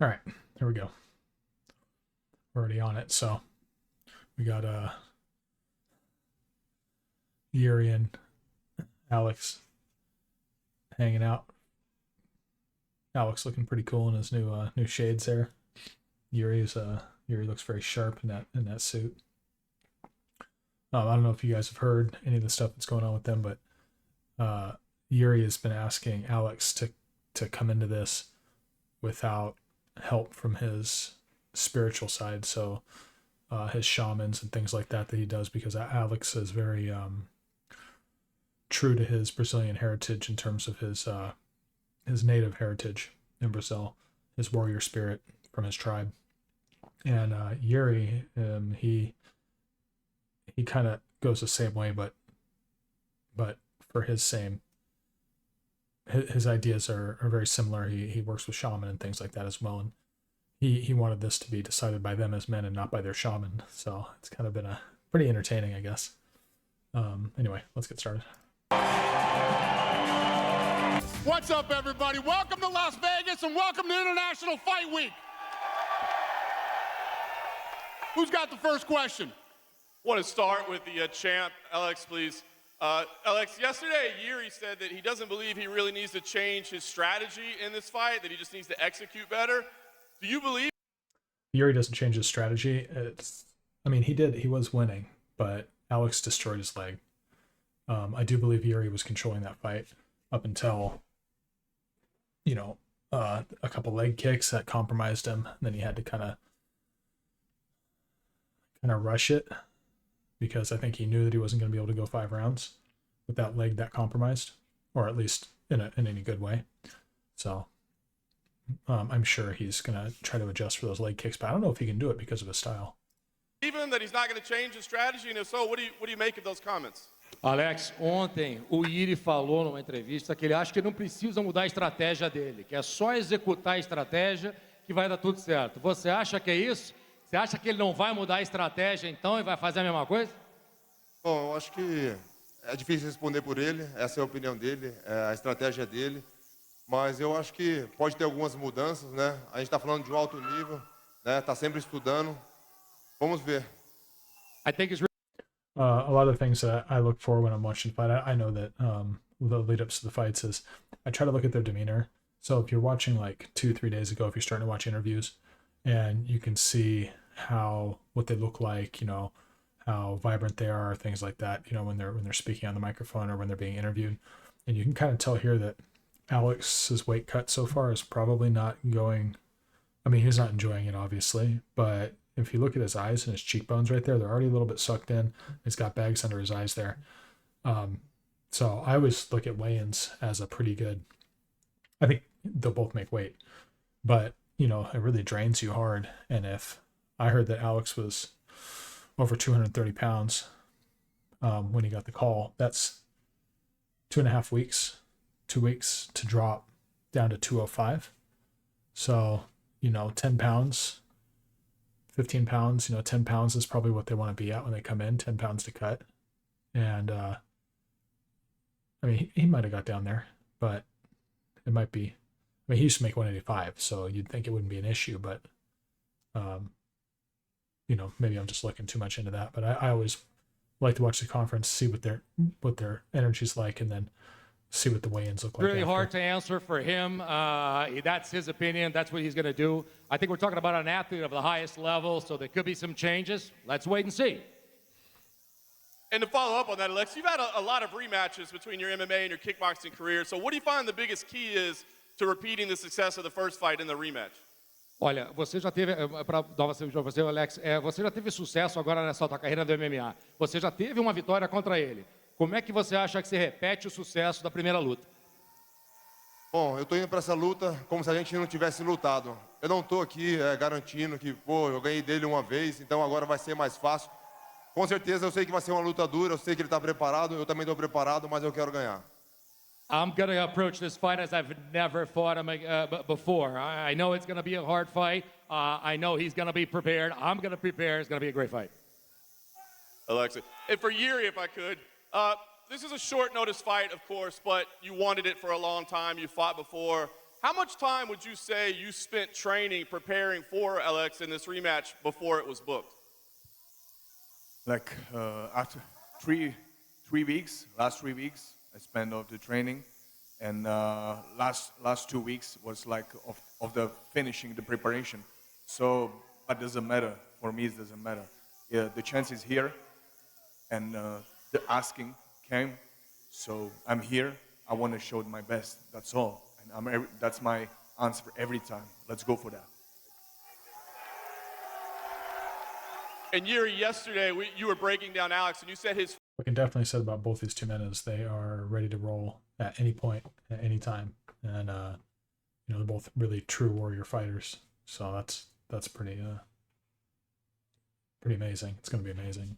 All right, here we go. We're already on it. So we got Yuri and Alex hanging out. Alex looking pretty cool in his new shades there. Yuri looks very sharp in that suit. I don't know if you guys have heard any of the stuff that's going on with them, but Yuri has been asking Alex to come into this without help from his spiritual side. So his shamans and things like that he does, because Alex is very true to his Brazilian heritage in terms of his native heritage in Brazil, his warrior spirit from his tribe. And Yuri, he kind of goes the same way, but for his ideas are very similar. He works with shaman and things like that as well, and he wanted this to be decided by them as men and not by their shaman. So it's kind of been a pretty entertaining, I guess. Anyway, let's get started. What's up, everybody? Welcome to Las Vegas and welcome to International Fight Week. Who's got the first question? I want to start with the champ, Alex, please. Alex, yesterday Yuri said that he doesn't believe he really needs to change his strategy in this fight, that he just needs to execute better. Do you believe? Yuri doesn't change his strategy. He was winning, but Alex destroyed his leg. I do believe Yuri was controlling that fight up until, a couple leg kicks that compromised him. And then he had to kind of rush it, because I think he knew that he wasn't going to be able to go 5 rounds with that leg that compromised, or at least in any good way. So I'm sure he's going to try to adjust for those leg kicks, but I don't know if he can do it because of his style. Even that he's not going to change his strategy, and if so, what do you make of those comments? Alex, ontem o Yuri falou numa entrevista que ele acha que não precisa mudar a estratégia dele, que é só executar a estratégia que vai dar tudo certo. Você acha que é isso? Você acha que ele não vai mudar a estratégia então e vai fazer a mesma coisa? Bom, eu acho que é difícil responder por ele, essa é a opinião dele, é a estratégia dele, mas eu acho que pode ter algumas mudanças, né? A gente está falando de um alto nível, né? Está sempre estudando. Vamos ver. I think it's a lot of things that I look for when I'm watching fight. I know that the lead-ups to the fights is I try to look at their demeanor. So if you're watching like 2-3 days ago, if you're starting to watch interviews, and you can see what they look like, how vibrant they are, things like that, when they're speaking on the microphone or when they're being interviewed. And you can kind of tell here that Alex's weight cut so far is probably not going, he's not enjoying it, obviously, but if you look at his eyes and his cheekbones right there, they're already a little bit sucked in. He's got bags under his eyes there. So I always look at weigh-ins as a pretty good, I think they'll both make weight, but it really drains you hard. And if I heard that Alex was over 230 pounds when he got the call, that's 2.5 weeks, 2 weeks to drop down to 205. So, 10 pounds, 15 pounds, 10 pounds is probably what they want to be at when they come in, 10 pounds to cut. And, he might have got down there, but it might be, he used to make 185, so you'd think it wouldn't be an issue, but, maybe I'm just looking too much into that. But I always like to watch the conference, see what their energy's like, and then see what the weigh-ins look like. Really hard to answer for him. That's his opinion. That's what he's going to do. I think we're talking about an athlete of the highest level, so there could be some changes. Let's wait and see. And to follow up on that, Alex, you've had a lot of rematches between your MMA and your kickboxing career. So what do you find the biggest key is to repeating the success of the first fight in the rematch? Olha, você já teve, para dar uma cerveja para você, Alex, você já teve sucesso agora nessa tua carreira do MMA. Você já teve uma vitória contra ele. Como é que você acha que se repete o sucesso da primeira luta? Bom, eu estou indo para essa luta como se a gente não tivesse lutado. Eu não estou aqui garantindo que, eu ganhei dele uma vez, então agora vai ser mais fácil. Com certeza eu sei que vai ser uma luta dura, eu sei que ele está preparado, eu também estou preparado, mas eu quero ganhar. I'm going to approach this fight as I've never fought him before. I know it's going to be a hard fight. I know he's going to be prepared. I'm going to prepare. It's going to be a great fight. Alexa. And for Yuri, if I could, this is a short notice fight, of course, but you wanted it for a long time. You fought before. How much time would you say you spent training, preparing for Alex in this rematch before it was booked? Like after three weeks, last 3 weeks, I spent of the training, and last 2 weeks was like of the finishing the preparation. So, but doesn't matter for me. It doesn't matter. Yeah, the chance is here, and the asking came, so I'm here. I want to show my best. That's all, and that's my answer every time. Let's go for that. And Yuri, yesterday you were breaking down Alex, and you said his What can definitely said about both these two men is they are ready to roll at any point, at any time, and you know, they're both really true warrior fighters. So that's pretty amazing. It's going to be amazing.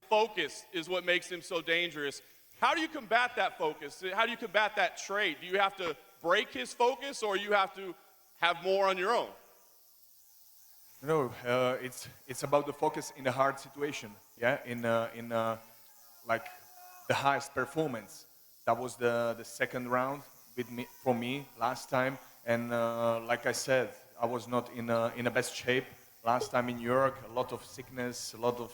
focus is what makes him so dangerous. How do you combat that focus? How do you combat that trait? Do you have to break his focus, or you have to have more on your own? No, it's about the focus in a hard situation. Yeah, in like the highest performance. That was the second round for me last time, and like I said, I was not in a best shape last time in New York. A lot of sickness, a lot of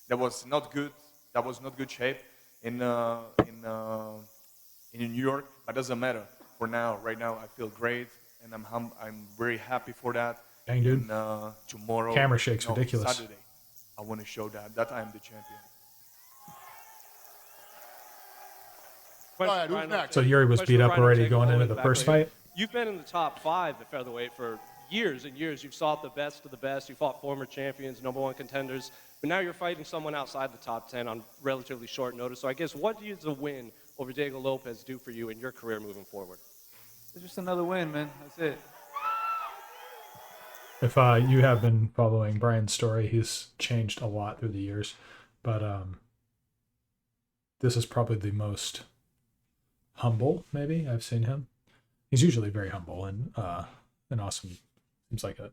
that was not good. That was not good shape in New York, but doesn't matter. For now, right now, I feel great, and I'm very happy for that. Dang, dude. And tomorrow, Camera shake's ridiculous. Saturday, I want to show that I am the champion. Go ahead, who's next? So Yuri was beat up already going into the first fight. You've been in the top 5 at featherweight for years and years. You've fought the best of the best. You fought former champions, #1 contenders. But now you're fighting someone outside the top 10 on relatively short notice. So I guess what does a win over Diego Lopez do for you in your career moving forward? It's just another win, man. That's it. If you have been following Brian's story, he's changed a lot through the years, but this is probably the most humble maybe I've seen him. He's usually very humble and an awesome. Seems like a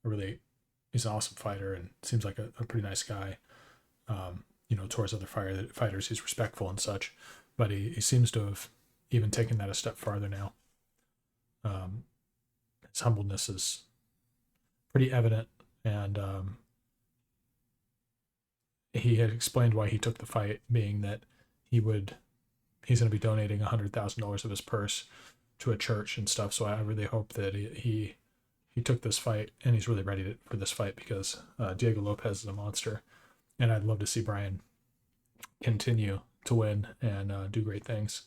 really he's an awesome fighter and seems like a pretty nice guy. You know, towards other fighters, he's respectful and such, but he seems to have even taken that a step farther now. His humbleness is pretty evident, and he had explained why he took the fight, being that he's going to be donating $100,000 of his purse to a church and stuff. So I really hope that he took this fight, and he's really ready for this fight, because Diego Lopez is a monster, and I'd love to see Brian continue to win and do great things.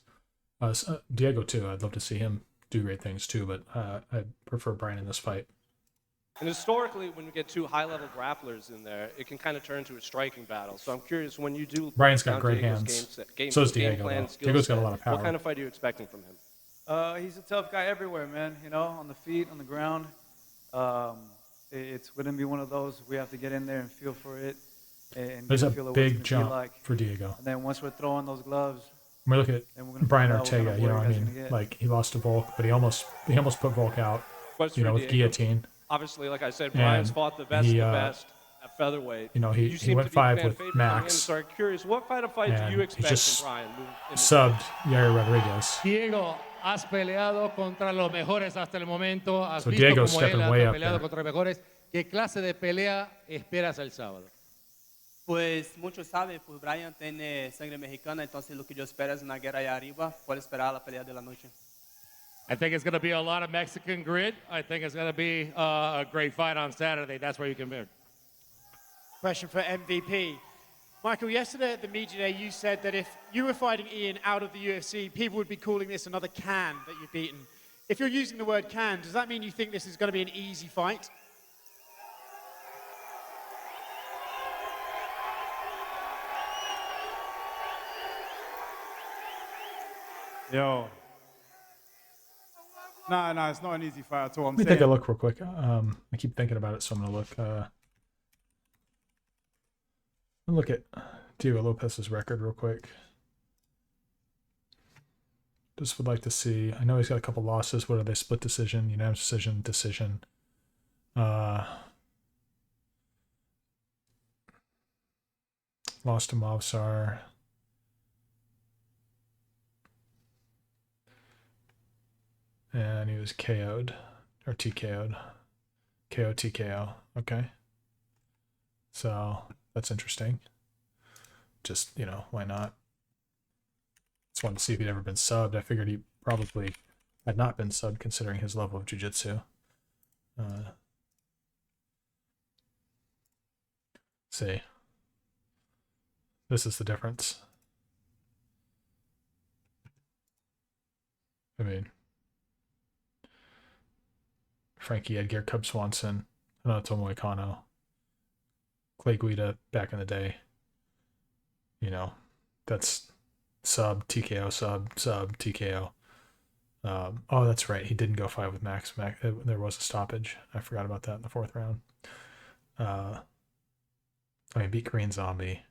Diego too, I'd love to see him do great things too, but I prefer Brian in this fight. And historically, when you get two high-level grapplers in there, it can kind of turn into a striking battle. So I'm curious, when you do... Brian's got great hands. So does Diego, though. Diego's got a lot of power. What kind of fight are you expecting from him? He's a tough guy everywhere, man. You know, on the feet, on the ground. It's going to be one of those we have to get in there and feel for it. And There's a feel what big it's jump like. for Diego. And then once we're throwing those gloves... When we look at Brian Ortega, you know what I mean? get. Like, he lost to Volk, but he almost put Volk out, Question you know, for with Diego. guillotine. Obviously, like I said, Brian's fought the best of the best at featherweight. You know, he seem went to be the 5 fan with favorite coming in, Max. So I'm curious, what kind of fight do And you he expect just from Brian? Subbed Yair Rodriguez. Diego, has peleado contra los mejores hasta el momento. Has So visto Diego's cómo él stepping ha way up peleado there. contra los mejores. ¿Qué clase de pelea esperas el sábado? Pues muchos saben, pues Brian tiene sangre mexicana, entonces lo que yo espero es una guerra allá arriba. ¿Cuál esperar la pelea de la noche? I think it's going to be a lot of Mexican grit. I think it's going to be a great fight on Saturday. That's where you can win. Question for MVP. Michael, yesterday at the media day, you said that if you were fighting Ian out of the UFC, people would be calling this another can that you've beaten. If you're using the word can, does that mean you think this is going to be an easy fight? Yo. Nah, it's not an easy fight at all. Let me take a look real quick. I keep thinking about it, so I'm going to look. I'll look at Diego Lopez's record real quick. Just would like to see. I know he's got a couple losses. What are they? Split decision, unanimous decision. Lost to Mavsar. and he was KO'd or TKO'd. KO TKO. Okay. So that's interesting. Just, you know, why not? Just wanted to see if he'd ever been subbed. I figured he probably had not been subbed considering his level of jiu-jitsu. See. This is the difference. I mean, Frankie Edgar, Cub Swanson, Renato Moicano, Clay Guida back in the day. You know, that's sub, TKO, sub, TKO. Oh, that's right. He didn't go 5 with Max. There was a stoppage. I forgot about that in the 4th round. I beat Korean Zombie.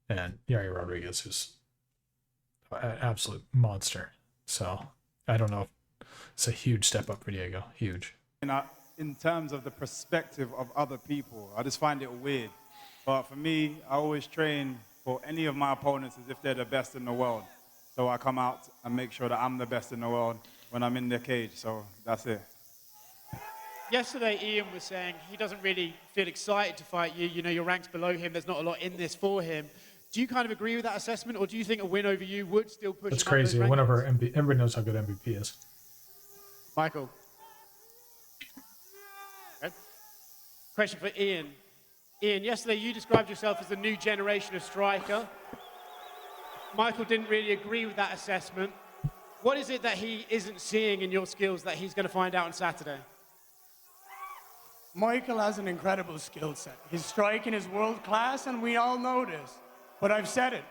And Yari Rodriguez, who's an absolute monster. So, I don't know. It's a huge step up for Diego. Huge. In terms of the perspective of other people, I just find it weird. But for me, I always train for any of my opponents as if they're the best in the world. So I come out and make sure that I'm the best in the world when I'm in the cage. So that's it. Yesterday, Ian was saying he doesn't really feel excited to fight you. You know, your rank's below him. There's not a lot in this for him. Do you kind of agree with that assessment, or do you think a win over you would still push? That's crazy. A win over MVP. Everybody knows how good MVP is. Michael. Okay. Question for Ian. Ian, yesterday you described yourself as the new generation of striker. Michael didn't really agree with that assessment. What is it that he isn't seeing in your skills that he's going to find out on Saturday? Michael has an incredible skill set. His striking is world class, and we all know this. But I've said it.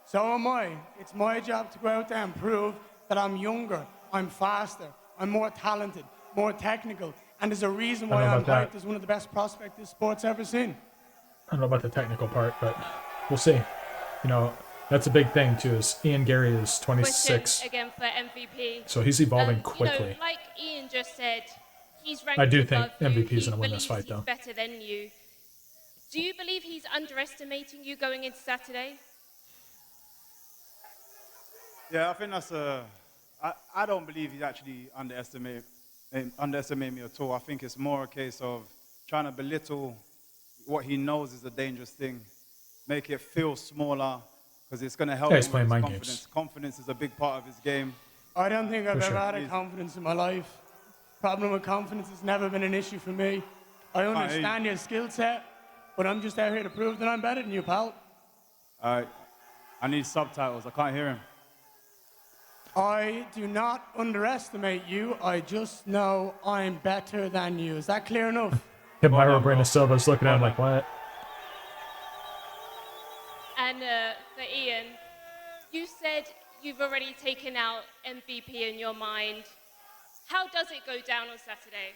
So am I. It's my job to go out there and prove that I'm younger, I'm faster, I'm more talented, more technical, and there's a reason why I'm hyped as one of the best prospects this sport's ever seen. I don't know about the technical part, but we'll see. You know, that's a big thing too. Is Ian Gary is 26 Question again for MVP. So he's evolving quickly. You know, like Ian just said, he's ranked I do think above you. MVP is going to win this He fight, believes though. he's better than you. Do you believe he's underestimating you going into Saturday? Yeah, I think that's I don't believe he's actually underestimating me at all. I think it's more a case of trying to belittle what he knows is a dangerous thing, make it feel smaller, because it's going to help him with his mind confidence. games. Confidence is a big part of his game. I don't think I've For ever sure. had a confidence in my life. Problem with confidence has never been an issue for me. I understand your skill set, but I'm just out here to prove that I'm better than you, pal. I need subtitles. I can't hear him. I do not underestimate you. I just know I'm better than you. Is that clear enough? Yeah, Myro Brandon Silva's looking at him like, what? And for Ian, you said you've already taken out MVP in your mind. How does it go down on Saturday?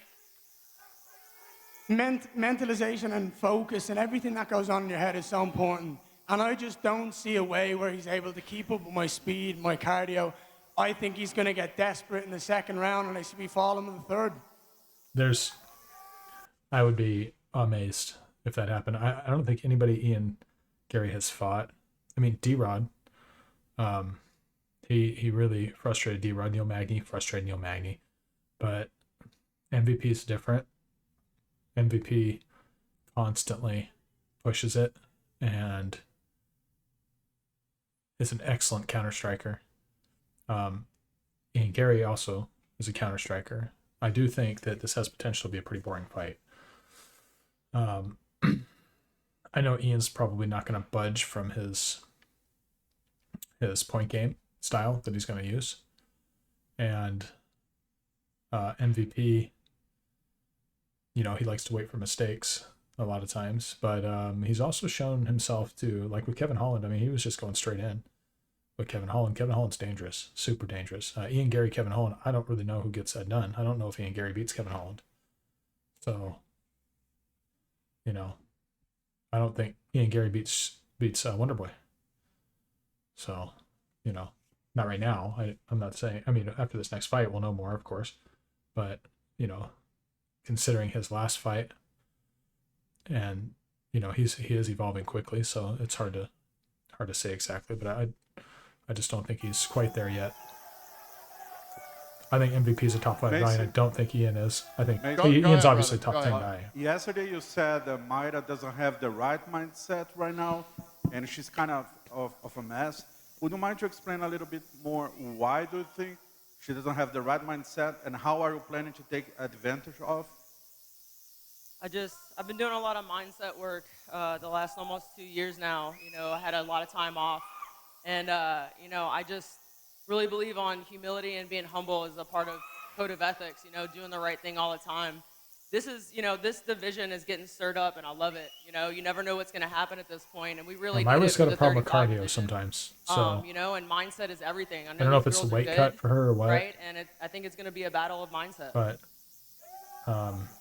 Mentalization and focus and everything that goes on in your head is so important. And I just don't see a way where he's able to keep up with my speed, my cardio. I think he's going to get desperate in the 2nd round, and I see me falling in the 3rd. I would be amazed if that happened. I don't think anybody Ian Gary has fought. I mean, D-Rod, he really frustrated D-Rod. Neil Magny frustrated Neil Magny. But MVP is different. MVP constantly pushes it and is an excellent counter striker. Ian Gary also is a counter striker. I do think that this has potential to be a pretty boring fight. I know Ian's probably not going to budge from his point game style that he's going to use. And MVP, you know, he likes to wait for mistakes a lot of times, but he's also shown himself to, like with Kevin Holland, I mean, he was just going straight in with Kevin Holland. Kevin Holland's dangerous, super dangerous. Ian Gary, Kevin Holland, I don't really know who gets that done. I don't know if Ian Gary beats Kevin Holland. So, you know, I don't think Ian Gary beats Wonderboy. So, you know, not right now. I'm not saying, I mean, after this next fight, we'll know more, of course. But, you know, considering his last fight, and, you know, he is evolving quickly, so it's hard to say exactly, but I just don't think he's quite there yet. I think MVP is a top 5 guy, and I don't think Ian is. I think Go Ian's ahead, obviously a brother. top Go 10 ahead. guy. Yesterday you said that Mayra doesn't have the right mindset right now, and she's kind of a mess. Would you mind to explain a little bit more why do you think she doesn't have the right mindset, and how are you planning to take advantage of? I've been doing a lot of mindset work the last almost 2 years now. You know, I had a lot of time off. And, you know, I just really believe on humility and being humble as a part of code of ethics, you know, doing the right thing all the time. This is, you know, this division is getting stirred up, and I love it. You know, you never know what's going to happen at this point, and we really need it Myra's for got the a problem with 35 cardio division. sometimes. So You know, and mindset is everything. I don't know if it's the weight cut for her or what. Right, and I think it's going to be a battle of mindset. But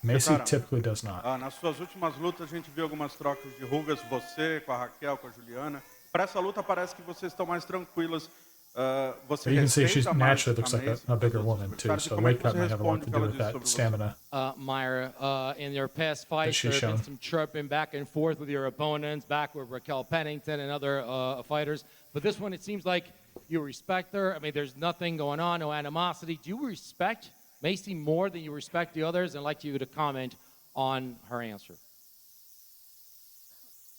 Macy Cara, typically does not. Nas suas últimas lutas, a gente viu algumas trocas de rugas, você com a Raquel, com a Juliana. Para essa luta, parece que vocês estão mais tranquilas. But you can see she naturally looks like a bigger woman too, so weight cut might have a lot to do with that stamina. Myra, in your past fights, there have been some chirping back and forth with your opponents, back with Raquel Pennington and other fighters. But this one, it seems like you respect her. I mean, there's nothing going on, no animosity. Do you respect Macy more than you respect the others? And I'd like you to comment on her answer.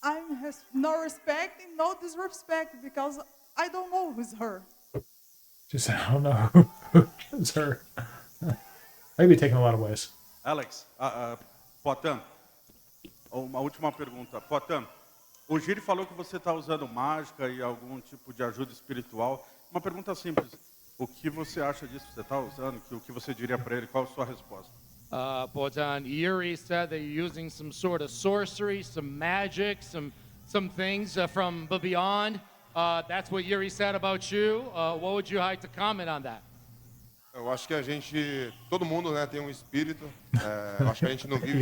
I'm no respect and no disrespect because I don't know who's her. She said, I don't know who's her. I'd be taken a lot of ways. Alex, Poitin, uma última pergunta. Poitin, o Giri falou que você está usando mágica e algum tipo de ajuda espiritual. Uma pergunta simples. O que você acha disso que você está usando? O que você diria para ele? Qual a sua resposta? Botan, Yuri said that you're using some sort of sorcery, some magic, some things from beyond. That's what Yuri said about you. What would you like to comment on that? Eu acho que a gente, todo mundo, né, tem um espírito. Eu acho que a gente não vive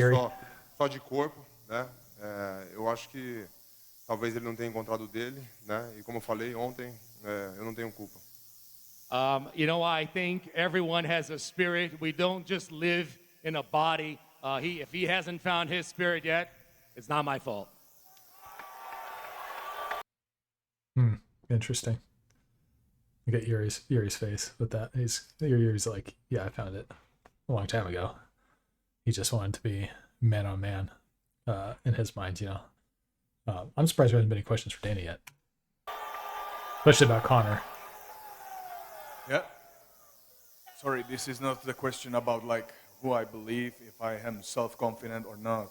só de corpo, né? Eu acho que talvez ele não tenha encontrado o dele, né? E como eu falei ontem, eu não tenho culpa. You know, I think everyone has a spirit. We don't just live in a body. If he hasn't found his spirit yet, it's not my fault. Interesting. Look at Yuri's face with that. Yuri's like, yeah, I found it a long time ago. He just wanted to be man on man in his mind, you know. I'm surprised there hasn't been any questions for Dana yet, especially about Connor. Yeah. Sorry, this is not the question about like who I believe, if I am self-confident or not.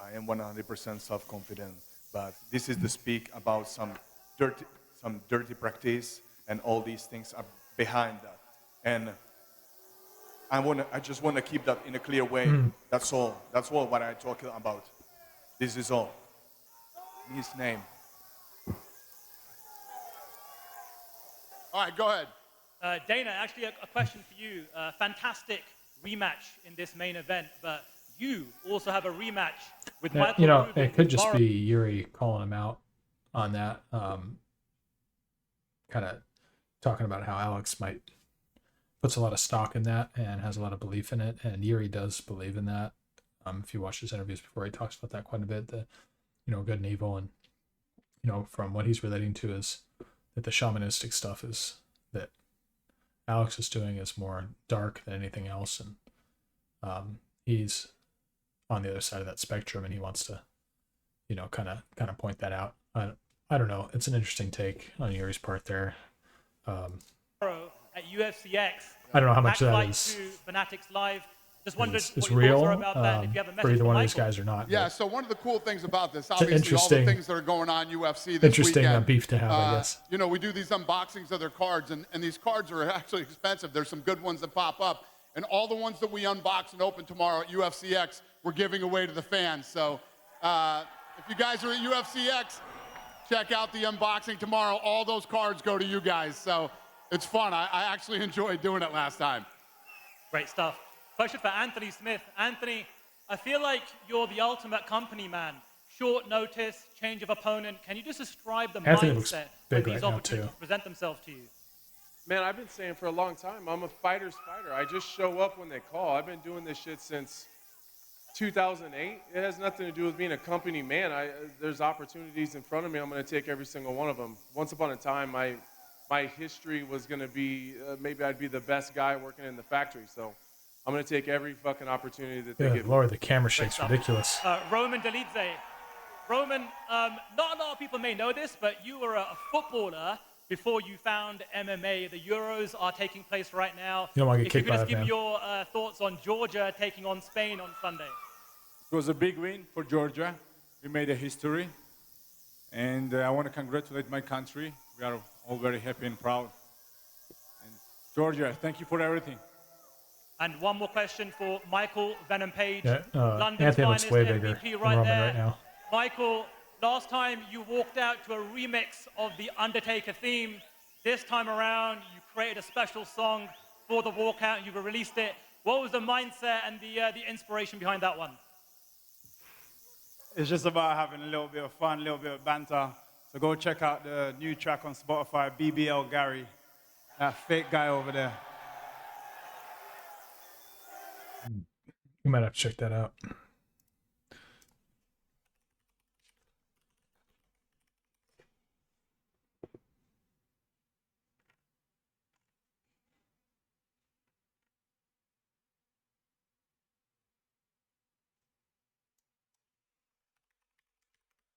I am 100% self-confident, but this is the speak about some dirty practice, and all these things are behind that. And I just want to keep that in a clear way. That's all. That's all what I'm talking about. This is all. His name. All right, go ahead. Dana, actually a question for you. Fantastic rematch in this main event, but you also have a rematch with Michael. You know, Rubin it could just tomorrow. be Yuri calling him out on that. Kind of talking about how Alex puts a lot of stock in that and has a lot of belief in it, and Yuri does believe in that. If you watch his interviews before, he talks about that quite a bit. The, you know, good and evil, and you know, from what he's relating to is that the shamanistic stuff is that Alex is doing is more dark than anything else, and he's on the other side of that spectrum, and he wants to, you know, kind of point that out. I don't know. It's an interesting take on Yuri's part there. At UFCX. I don't know how much of that Backlight is to Fanatics Live. Just wondered is what your real thoughts are about that. If you have a for message either for one of Michael. these guys or not. Yeah, so one of the cool things about this, It's an obviously all the interesting- things that are going on UFC this interesting weekend. beef to have, I guess. You know, we do these unboxings of their cards, and these cards are actually expensive. There's some good ones that pop up. And all the ones that we unbox and open tomorrow at UFCX, we're giving away to the fans. So if you guys are at UFCX, check out the unboxing tomorrow. All those cards go to you guys. So it's fun. I actually enjoyed doing it last time. Great stuff. Question for Anthony Smith. Anthony, I feel like you're the ultimate company man. Short notice, change of opponent. Can you just describe the Anthony looks mindset big when these right now, opportunities too. present themselves to you? Man, I've been saying for a long time, I'm a fighter's fighter. I just show up when they call. I've been doing this shit since 2008. It has nothing to do with being a company man. There's opportunities in front of me. I'm going to take every single one of them. Once upon a time, I my history was going to be maybe I'd be the best guy working in the factory. So I'm going to take every fucking opportunity that they Yeah, give me. Lord, the camera shake's ridiculous. Roman Dolidze. Roman, not a lot of people may know this, but you were a footballer before you found MMA. The Euros are taking place right now. You don't want to get If you kicked could by just that, give man. me your thoughts on Georgia taking on Spain on Sunday. It was a big win for Georgia. We made a history. And I want to congratulate my country. We are all very happy and proud. And Georgia, thank you for everything. And one more question for Michael Venom Page. Yeah, London's Anthony looks finest way bigger MVP than right Roman there. right now. Michael, last time you walked out to a remix of the Undertaker theme. This time around, you created a special song for the walkout. You released it. What was the mindset and the inspiration behind that one? It's just about having a little bit of fun, a little bit of banter. So go check out the new track on Spotify, BBL Gary, that fake guy over there. You might have to check that out.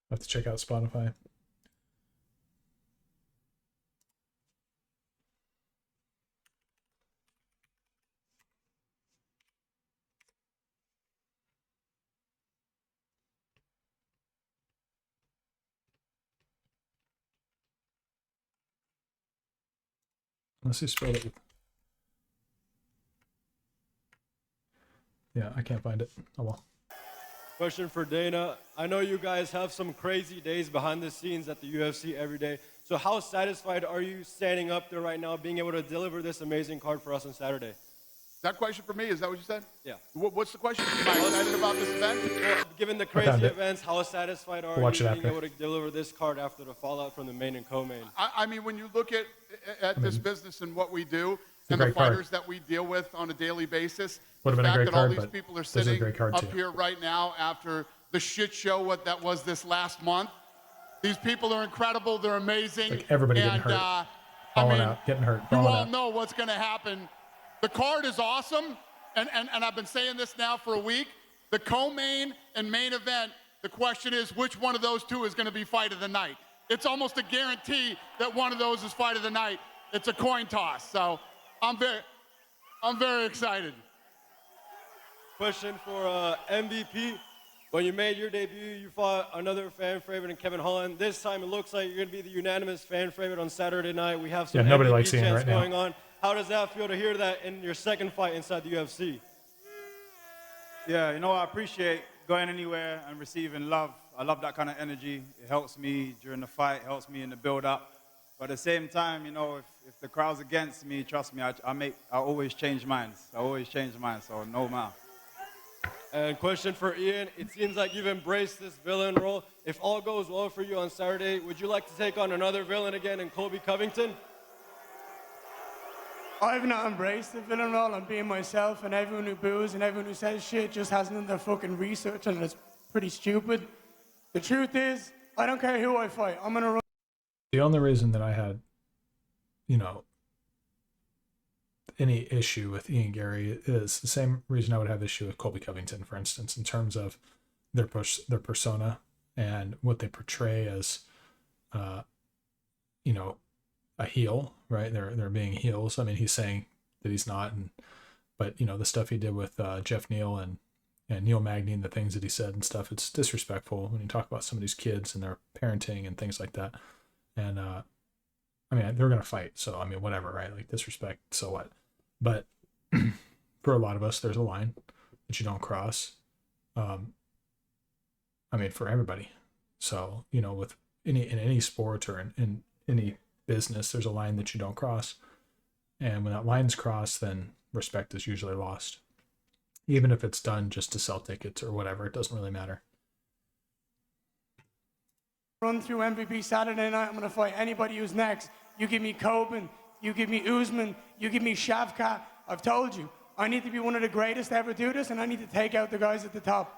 I have to check out Spotify. Unless he spelled it with... Yeah, I can't find it. Oh well. Question for Dana. I know you guys have some crazy days behind the scenes at the UFC every day. So how satisfied are you standing up there right now, being able to deliver this amazing card for us on Saturday? Is that question for me? Is that what you said? Yeah. What's the question? Am I excited about this event? Well, given the crazy events, how satisfied are Watch you it being after. able to deliver this card after the fallout from the main and co-main? I mean, when you look at this business and what we do a and the great card. fighters that we deal with on a daily basis, Would've the been a fact great that all card, these but people are this is a sitting great card up too. here right now after the shit show that was this last month, these people are incredible. They're amazing. Like everybody getting and, hurt. I Falling mean, out, getting hurt, you falling all out. know what's going to happen. The card is awesome, and I've been saying this now for a week. The co-main and main event, the question is which one of those two is going to be fight of the night. It's almost a guarantee that one of those is fight of the night. It's a coin toss, so I'm very excited. Question for MVP. When you made your debut, you fought another fan favorite in Kevin Holland. This time it looks like you're going to be the unanimous fan favorite on Saturday night. We have some Yeah, nobody MVP likes Ian chants right now. going on. How does that feel to hear that in your second fight inside the UFC? Yeah, you know, I appreciate going anywhere and receiving love. I love that kind of energy. It helps me during the fight, helps me in the build-up. But at the same time, you know, if the crowd's against me, trust me, I always change minds. I always change minds, so no matter. And question for Ian. It seems like you've embraced this villain role. If all goes well for you on Saturday, would you like to take on another villain again in Colby Covington? I've not embraced the villain role. I'm being myself, and everyone who boos and everyone who says shit just hasn't done their fucking research, and it's pretty stupid. The truth is, I don't care who I fight. I'm gonna run. The only reason that I had, you know, any issue with Ian Gary is the same reason I would have issue with Colby Covington, for instance, in terms of their persona and what they portray as, you know, a heel, right? They're being heels. I mean, he's saying that he's not, but you know, the stuff he did with Jeff Neal and Neil Magny and the things that he said and stuff, it's disrespectful when you talk about some of these kids and their parenting and things like that. And I mean, they're gonna fight, so I mean, whatever, right? Like disrespect, so what? But for a lot of us, there's a line that you don't cross. I mean, for everybody. So you know, with in any sport or in any business, there's a line that you don't cross, and when that line's crossed, then respect is usually lost, even if it's done just to sell tickets or whatever. It doesn't really matter. Run through MVP Saturday night. I'm gonna fight anybody who's next. You give me Coben, you give me Usman, you give me Shavkat. I've told you, I need to be one of the greatest to ever do this, and I need to take out the guys at the top.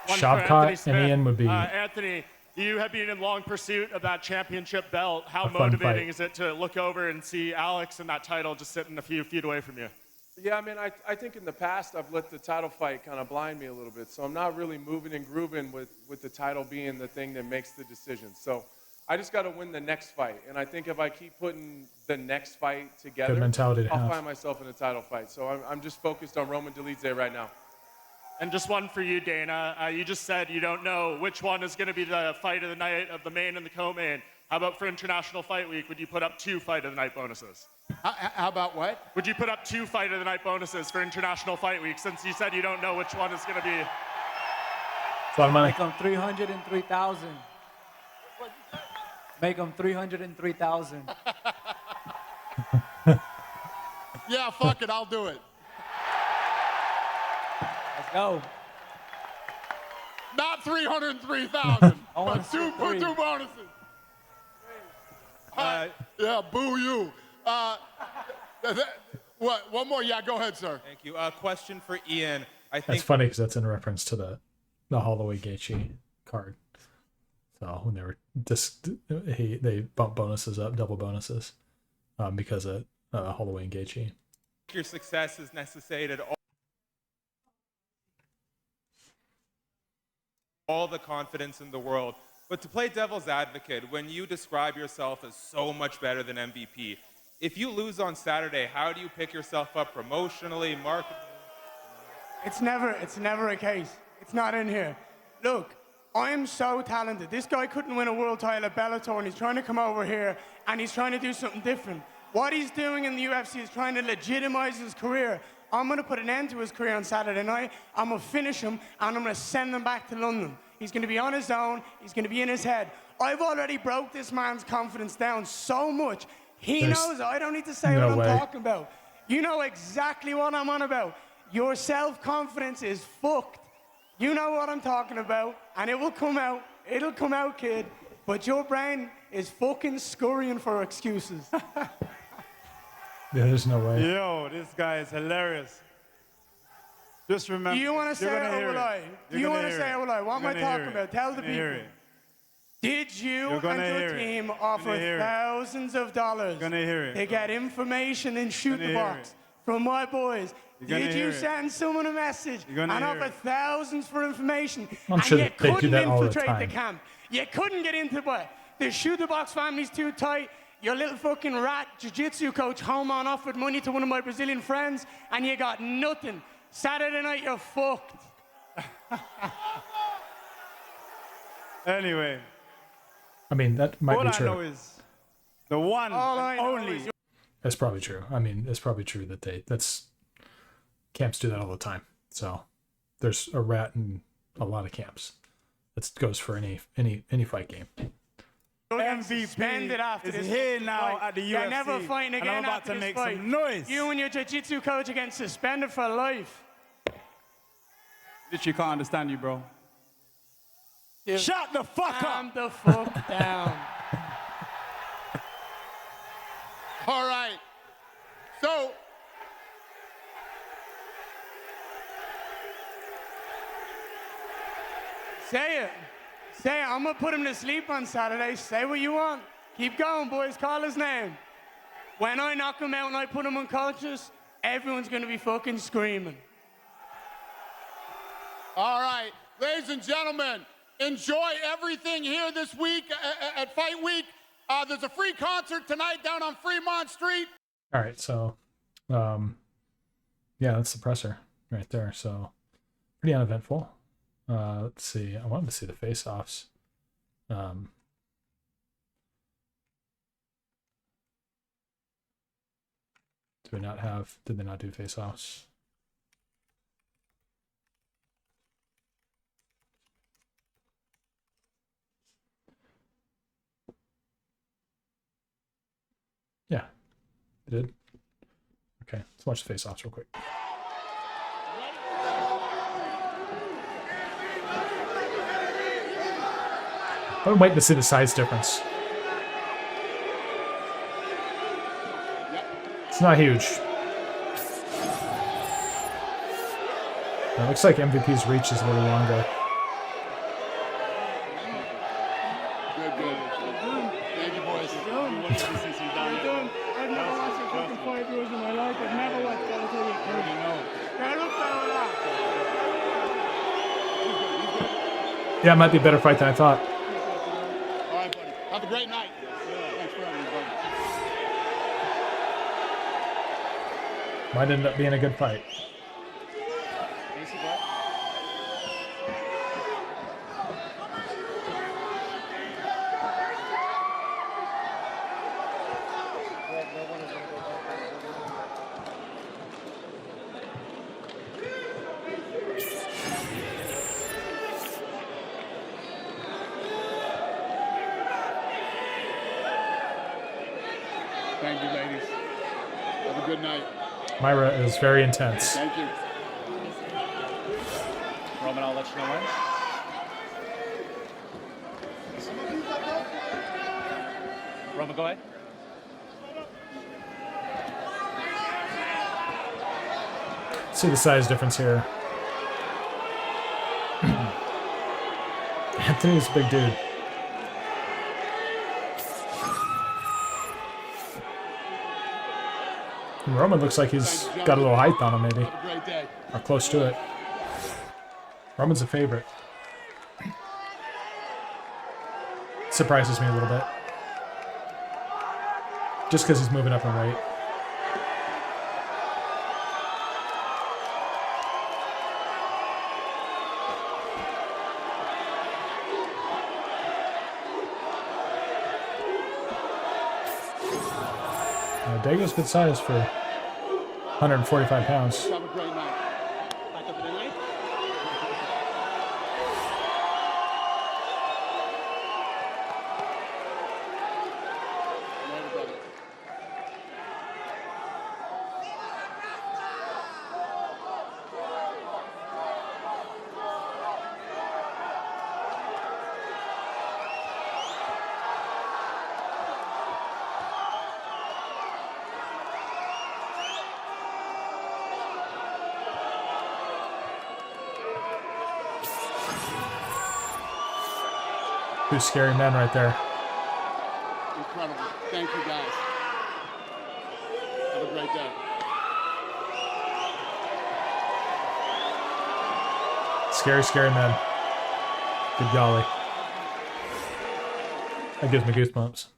Shavkat and Ian would be Anthony, You have been in long pursuit of that championship belt. How A fun motivating fight. is it to look over and see Alex and that title just sitting a few feet away from you? Yeah, I mean, I think in the past I've let the title fight kind of blind me a little bit. So I'm not really moving and grooving with the title being the thing that makes the decision. So I just got to win the next fight. And I think if I keep putting the next fight together, mentality to I'll have. find myself in a title fight. So I'm just focused on Roman Dolidze right now. And just one for you, Dana. You just said you don't know which one is going to be the fight of the night of the main and the co-main. How about for International Fight Week, would you put up 2 fight of the night bonuses? How about what? Would you put up 2 fight of the night bonuses for International Fight Week, since you said you don't know which one is going to be? It's a lot of money. Make them 303,000. Make them 303,000. Yeah, fuck it, I'll do it. Let's go. Not 303,000, I wanna but see put 3. 2 bonuses. Yeah, boo you. What? One more? Yeah, go ahead, sir. Thank you. Question for Ian. I think That's funny because that's in reference to the Holloway Gaethje card. So when they were they bumped bonuses up, double bonuses, because of Holloway and Gaethje. your success is necessitated all the confidence in the world. But to play devil's advocate, when you describe yourself as so much better than MVP, if you lose on Saturday, how do you pick yourself up promotionally, marketing? It's never a case. It's not in here. Look, I'm so talented. This guy couldn't win a world title at Bellator, and he's trying to come over here, and he's trying to do something different. What he's doing in the UFC is trying to legitimize his career. I'm going to put an end to his career on Saturday night. I'm going to finish him, and I'm going to send him back to London. He's going to be on his own. He's going to be in his head. I've already broke this man's confidence down so much. He knows. I don't need to say no what way. I'm talking about. You know exactly what I'm on about. Your self-confidence is fucked. You know what I'm talking about, and it will come out. It'll come out, kid. But your brain is fucking scurrying for excuses. Yeah, there's no way. Yo, this guy is hilarious. Just remember. You want to say it or will I? You want to say it or will I? What am I You're gonna talking hear about? it. Tell the You're gonna hear people. it. Did you You're and gonna your hear it. team You're offer gonna hear it. thousands of dollars You're gonna hear it. to get information and shoot You're the gonna hear box from my boys? You're gonna Did hear you it. send someone a message You're gonna and hear offer it. thousands for information? I'm and sure you that they do couldn't that all the infiltrate the time. camp. You couldn't get into the shoot the box family's too tight. Your little fucking rat jiu-jitsu coach home on offered money to one of my Brazilian friends, and you got nothing. Saturday night, you're fucked. Anyway, I mean, that might all be I know true. is the one All I and know only. is That's probably true. I mean, it's probably true that camps do that all the time. So there's a rat in a lot of camps. That goes for any fight game. MVP Suspended after is this here fucking now fight. at the UFC. You're never fighting and again I'm about after to this make fight. some noise. You and your jiu-jitsu coach are getting suspended for life. Literally can't understand you, bro. Shut the fuck Calm up. the fuck down. All right. So, Say it. Say it. I'm going to put him to sleep on Saturday. Say what you want. Keep going, boys. Call his name. When I knock him out and I put him unconscious, everyone's going to be fucking screaming. all right, ladies and gentlemen, enjoy everything here this week at Fight Week. There's a free concert tonight down on Fremont Street. All right, so, yeah, that's the presser right there. So, pretty uneventful. Let's see. I wanted to see the face-offs. Did they not do face-offs? Yeah, they did. Okay, let's watch the face-offs real quick. I'm waiting to see the size difference. It's not huge. It looks like MVP's reach is a little longer. Yeah, it might be a better fight than I thought. All right, buddy. Have a great night. Thanks for having me, buddy. Might end up being a good fight. Thank you, ladies. Have a good night. Myra is very intense. Thank you. Roman, I'll let you know when. Roman, go ahead. See the size difference here. Anthony's a big dude. And Roman looks like he's got a little height on him, maybe. Have a great day. Or close to it. Roman's a favorite. Surprises me a little bit. Just because he's moving up in weight. Dago's good size for 145 pounds. Have a great night. Back up for the night? Later, brother. Two scary men right there. Incredible. Thank you, guys. Have a great day. Scary, scary men. Good golly. That gives me goosebumps.